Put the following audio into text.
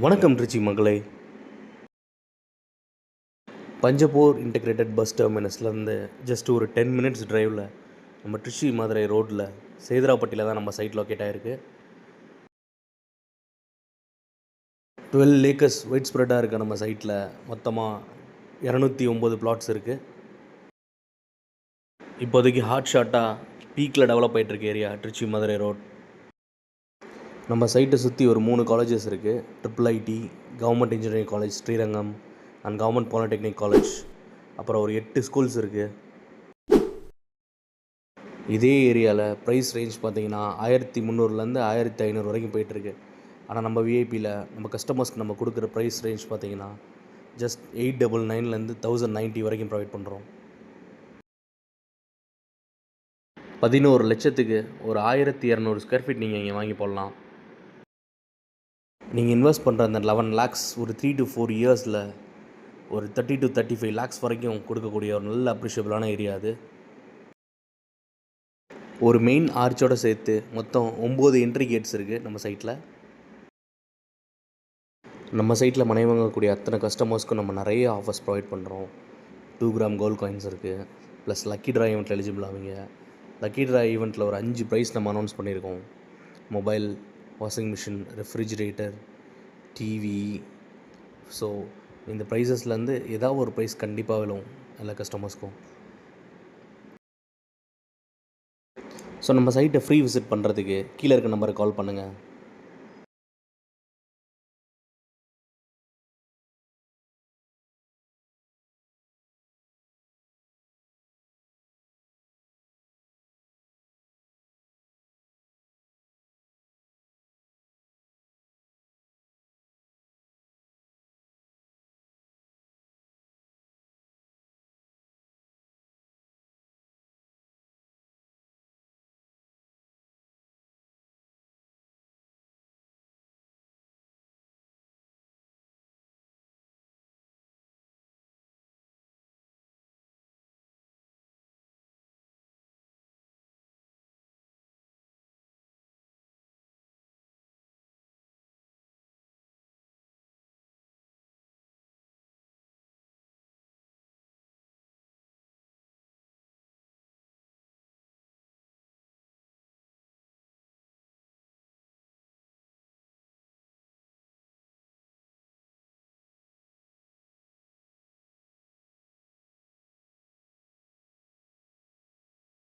வணக்கம் திருச்சி மகளே. Panjappur integrated bus டெர்மினஸ்லேருந்து just ஒரு 10 மினிட்ஸ் டிரைவில் நம்ம திருச்சி மதுரை ரோட்டில் சேதுராப்பட்டியில் தான் நம்ம சைட் லொக்கேட் ஆகிருக்கு. 12 ஏக்கர்ஸ் ஒயிட் ஸ்ப்ரெட்டாக இருக்குது. நம்ம சைட்டில் மொத்தமாக 209 பிளாட்ஸ் இருக்குது. இப்போதைக்கு ஹாட் ஷாட்டாக பீக்கில் டெவலப் ஆகிட்டுருக்கு ஏரியா திருச்சி மதுரை ரோட். நம்ம சைட்டை சுற்றி ஒரு 3 காலேஜஸ் இருக்குது. IIIT, government engineering college Srirangam and government polytechnic college, அப்புறம் ஒரு 8 ஸ்கூல்ஸ் இருக்குது. இதே ஏரியாவில் ப்ரைஸ் ரேஞ்ச் பார்த்திங்கன்னா 1300லேருந்து 1500 வரைக்கும் போயிட்டுருக்கு. ஆனால் நம்ம விஐபியில் நம்ம கஸ்டமர்ஸ்க்கு நம்ம கொடுக்குற ப்ரைஸ் ரேஞ்ச் பார்த்திங்கன்னா ஜஸ்ட் 899லேருந்து 1090 வரைக்கும் ப்ரொவைட் பண்ணுறோம். 11 லட்சத்துக்கு ஒரு 1200 ஸ்கொயர் ஃபீட் நீங்கள் இங்கே வாங்கி போடலாம். நீங்கள் இன்வெஸ்ட் பண்ணுற அந்த 11 lakhs ஒரு 3 to 4 இயர்ஸில் ஒரு 30 to 35 lakhs வரைக்கும் கொடுக்கக்கூடிய ஒரு நல்ல அப்ரிஷியபிளான ஏரியா அது. ஒரு மெயின் ஆர்ச்சோடு சேர்த்து மொத்தம் 9 என்ட்ரி கேட்ஸ் இருக்குது நம்ம சைட்டில். நம்ம சைட்டில் மனை வாங்கக்கூடிய அத்தனை கஸ்டமர்ஸ்க்கும் நம்ம நிறைய ஆஃபர்ஸ் ப்ரொவைட் பண்ணுறோம். 2 கிராம் கோல்டு காயின்ஸ் இருக்குது, ப்ளஸ் லக்கி ட்ரா ஈவெண்ட்டில் எலிஜிபிள் ஆவீங்க. லக்கி ட்ரா ஈவெண்ட்டில் ஒரு 5 ப்ரைஸ் நம்ம அனௌன்ஸ் பண்ணியிருக்கோம். Mobile, washing machine, refrigerator, TV. So இந்த ப்ரைஸஸ்லேருந்து ஏதாவது ஒரு ப்ரைஸ் கண்டிப்பாக விழும் எல்லா கஸ்டமர்ஸ்க்கும். ஸோ நம்ம சைட்டை ஃப்ரீ விசிட் பண்ணுறதுக்கு கீழே இருக்க நம்பருக்கு கால் பண்ணுங்கள்.